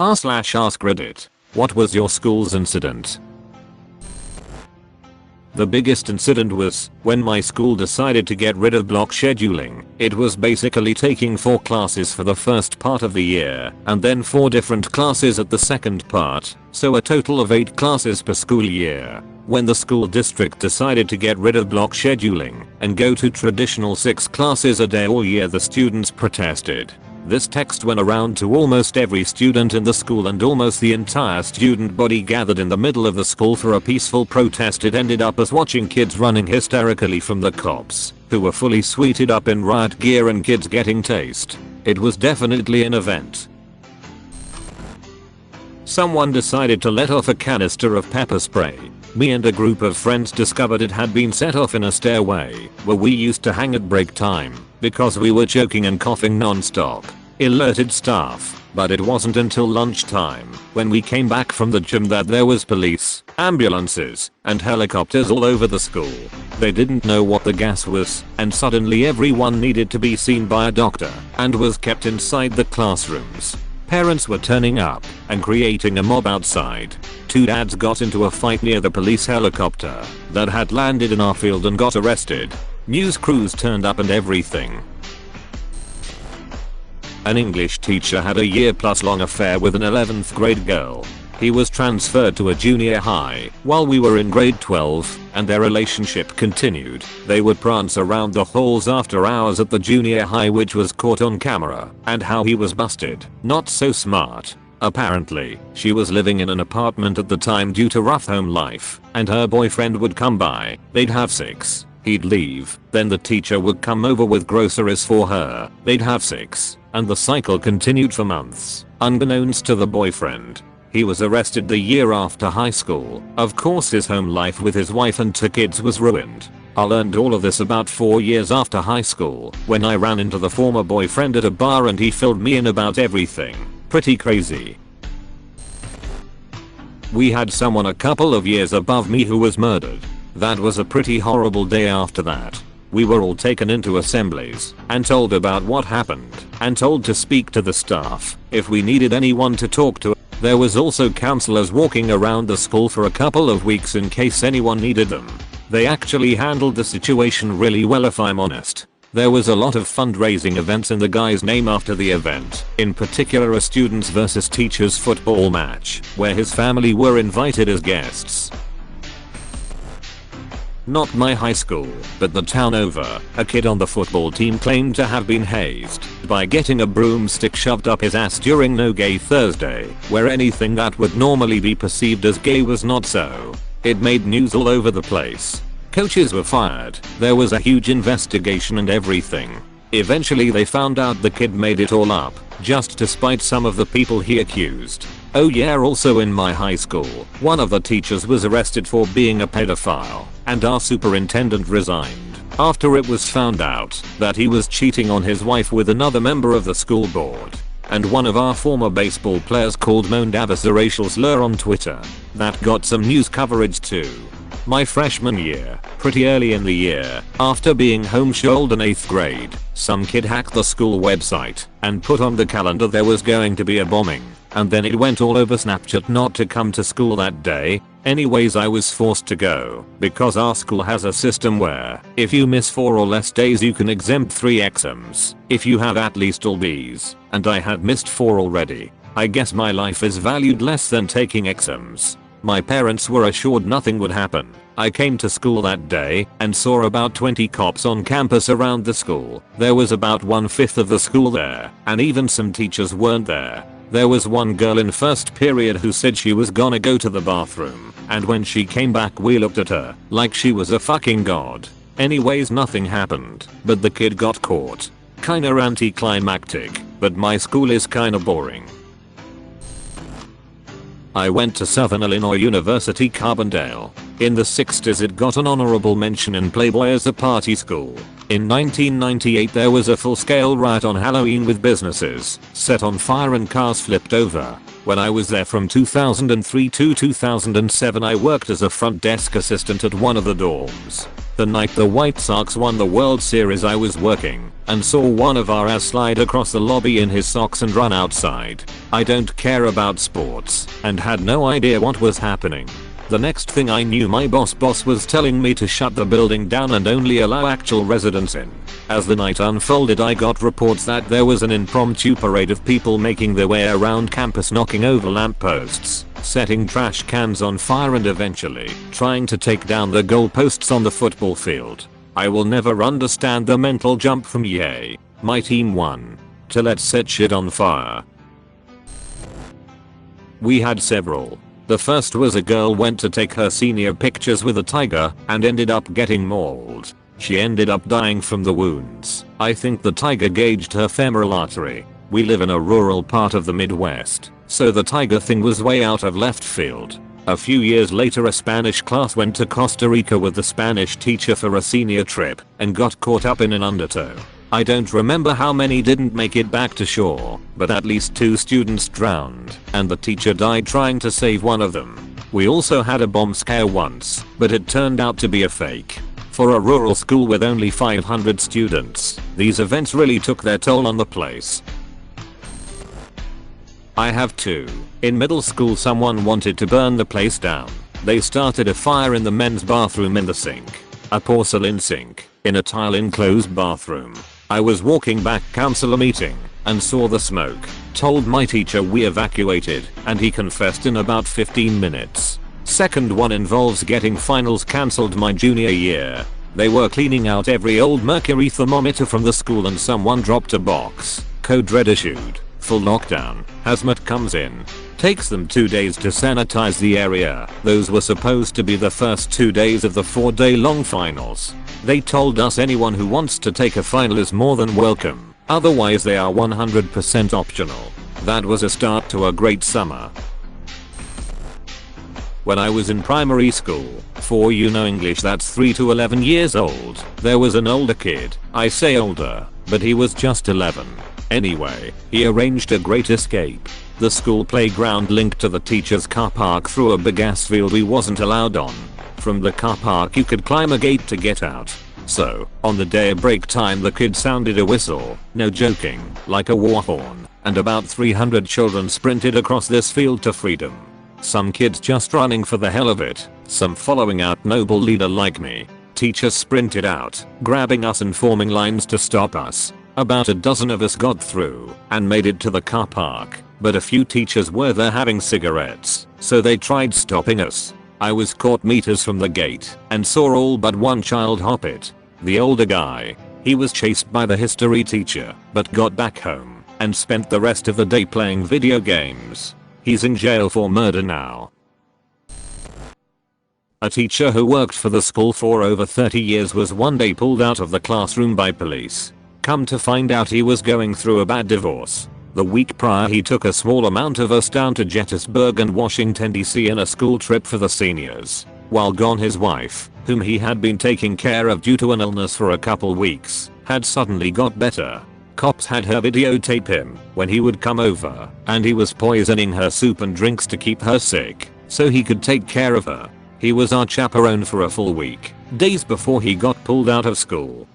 r/AskReddit. What was your school's incident? The biggest incident was when my school decided to get rid of block scheduling. It was basically taking 4 classes for the first part of the year and then 4 different classes at the second part, so a total of 8 classes per school year. When the school district decided to get rid of block scheduling and go to traditional 6 classes a day all year, the students protested. This text went around to almost every student in the school, and almost the entire student body gathered in the middle of the school for a peaceful protest. It ended up as watching kids running hysterically from the cops, who were fully suited up in riot gear, and kids getting tased. It was definitely an event. Someone decided to let off a canister of pepper spray. Me and a group of friends discovered it had been set off in a stairway where we used to hang at break time because we were choking and coughing non-stop. Alerted staff, but it wasn't until lunchtime when we came back from the gym that there was police, ambulances, and helicopters all over the school. They didn't know what the gas was, and suddenly everyone needed to be seen by a doctor and was kept inside the classrooms. Parents were turning up and creating a mob outside. 2 dads got into a fight near the police helicopter that had landed in our field and got arrested. News crews turned up and everything. An English teacher had a year-plus-long affair with an 11th grade girl. He was transferred to a junior high while we were in grade 12, and their relationship continued. They would prance around the halls after hours at the junior high, which was caught on camera, and how he was busted. Not so smart. Apparently, she was living in an apartment at the time due to rough home life, and her boyfriend would come by. They'd have sex. He'd leave. Then the teacher would come over with groceries for her. They'd have sex. And the cycle continued for months, unbeknownst to the boyfriend. He was arrested the year after high school. Of course, his home life with his wife and 2 kids was ruined. I learned all of this about 4 years after high school when I ran into the former boyfriend at a bar and he filled me in about everything. Pretty crazy. We had someone a couple of years above me who was murdered. That was a pretty horrible day after that. We were all taken into assemblies and told about what happened and told to speak to the staff if we needed anyone to talk to. There was also counselors walking around the school for a couple of weeks in case anyone needed them. They actually handled the situation really well, if I'm honest. There was a lot of fundraising events in the guy's name after the event, in particular a students versus teachers football match where his family were invited as guests. Not my high school, but the town over, a kid on the football team claimed to have been hazed by getting a broomstick shoved up his ass during No Gay Thursday, where anything that would normally be perceived as gay was not so. It made news all over the place. Coaches were fired. There was a huge investigation and everything. Eventually they found out the kid made it all up, just to spite some of the people he accused. Oh yeah, also in my high school, one of the teachers was arrested for being a pedophile, and our superintendent resigned after it was found out that he was cheating on his wife with another member of the school board. And one of our former baseball players called Moan Davis a racial slur on Twitter. That got some news coverage too. My freshman year, pretty early in the year, after being homeschooled in 8th grade, some kid hacked the school website and put on the calendar there was going to be a bombing, and then it went all over Snapchat not to come to school that day. Anyways, I was forced to go because our school has a system where if you miss 4 or less days you can exempt 3 exams if you have at least all B's, and I had missed 4 already. I guess my life is valued less than taking exams. My parents were assured nothing would happen. I came to school that day and saw about 20 cops on campus around the school. There was about 1/5 of the school there, and even some teachers weren't there. There was one girl in first period who said she was gonna go to the bathroom, and when she came back we looked at her like she was a fucking god. Anyways, nothing happened, but the kid got caught. Kinda anticlimactic, but my school is kinda boring. I went to Southern Illinois University Carbondale. In the 60s it got an honorable mention in Playboy as a party school. In 1998 there was a full-scale riot on Halloween with businesses set on fire and cars flipped over. When I was there from 2003 to 2007 I worked as a front desk assistant at one of the dorms. The night the White Sox won the World Series I was working and saw one of our ass slide across the lobby in his socks and run outside. I don't care about sports and had no idea what was happening. The next thing I knew, my boss was telling me to shut the building down and only allow actual residents in. As the night unfolded, I got reports that there was an impromptu parade of people making their way around campus, knocking over lampposts, setting trash cans on fire, and eventually trying to take down the goalposts on the football field. I will never understand the mental jump from "yay, my team won" to "let's set shit on fire." We had several. The first was a girl went to take her senior pictures with a tiger and ended up getting mauled. She ended up dying from the wounds. I think the tiger gauged her femoral artery. We live in a rural part of the Midwest, so the tiger thing was way out of left field. A few years later, a Spanish class went to Costa Rica with the Spanish teacher for a senior trip and got caught up in an undertow. I don't remember how many didn't make it back to shore, but at least 2 students drowned, and the teacher died trying to save one of them. We also had a bomb scare once, but it turned out to be a fake. For a rural school with only 500 students, these events really took their toll on the place. I have 2. In middle school, someone wanted to burn the place down. They started a fire in the men's bathroom in the sink. A porcelain sink in a tile-enclosed bathroom. I was walking back counselor meeting and saw the smoke. Told my teacher we evacuated, and he confessed in about 15 minutes. Second one involves getting finals cancelled my junior year. They were cleaning out every old mercury thermometer from the school and someone dropped a box. Code red issued. Full lockdown. Hazmat comes in. Takes them 2 days to sanitize the area. Those were supposed to be the first 2 days of the 4-day-long finals. They told us anyone who wants to take a final is more than welcome. Otherwise they are 100% optional. That was a start to a great summer. When I was in primary school, for English that's 3 to 11 years old, there was an older kid. I say older, but he was just 11. Anyway, he arranged a great escape. The school playground linked to the teacher's car park through a big ass field we wasn't allowed on. From the car park you could climb a gate to get out. So, on the day of break time the kid sounded a whistle, no joking, like a war horn, and about 300 children sprinted across this field to freedom. Some kids just running for the hell of it, some following out noble leader like me. Teachers sprinted out, grabbing us and forming lines to stop us. About a dozen of us got through and made it to the car park, but a few teachers were there having cigarettes, so they tried stopping us. I was caught meters from the gate and saw all but one child hop it. The older guy. He was chased by the history teacher, but got back home and spent the rest of the day playing video games. He's in jail for murder now. A teacher who worked for the school for over 30 years was one day pulled out of the classroom by police. Come to find out he was going through a bad divorce. The week prior he took a small amount of us down to Gettysburg and Washington DC in a school trip for the seniors. While gone, his wife, whom he had been taking care of due to an illness for a couple weeks, had suddenly got better. Cops had her videotape him when he would come over, and he was poisoning her soup and drinks to keep her sick, so he could take care of her. He was our chaperone for a full week, days before he got pulled out of school.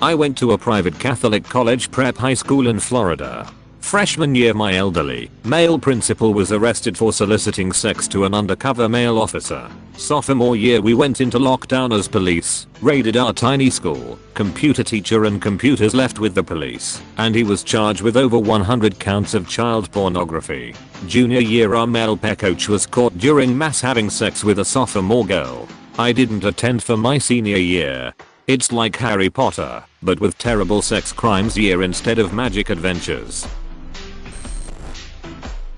I went to a private Catholic college prep high school in Florida. Freshman year, my elderly, male principal was arrested for soliciting sex to an undercover male officer. Sophomore year we went into lockdown as police raided our tiny school. Computer teacher and computers left with the police, and he was charged with over 100 counts of child pornography. Junior year our male pep coach was caught during mass having sex with a sophomore girl. I didn't attend for my senior year. It's like Harry Potter, but with terrible sex crimes year instead of magic adventures.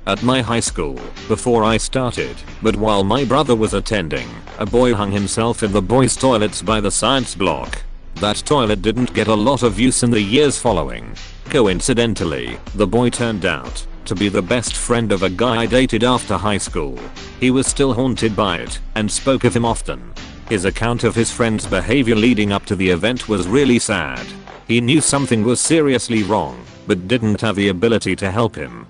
At my high school, before I started, but while my brother was attending, a boy hung himself in the boys' toilets by the science block. That toilet didn't get a lot of use in the years following. Coincidentally, the boy turned out to be the best friend of a guy I dated after high school. He was still haunted by it and spoke of him often. His account of his friend's behavior leading up to the event was really sad. He knew something was seriously wrong, but didn't have the ability to help him.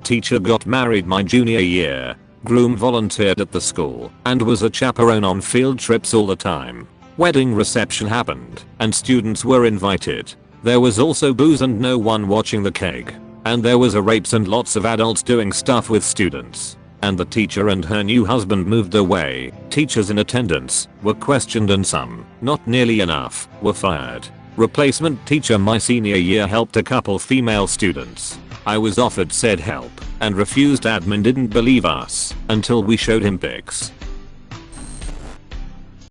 Teacher got married my junior year. Groom volunteered at the school and was a chaperone on field trips all the time. Wedding reception happened and students were invited. There was also booze and no one watching the keg. And there was a rapes and lots of adults doing stuff with students. And the teacher and her new husband moved away. Teachers in attendance were questioned and some, not nearly enough, were fired. Replacement teacher my senior year helped a couple female students. I was offered said help and refused. Admin didn't believe us until we showed him pics.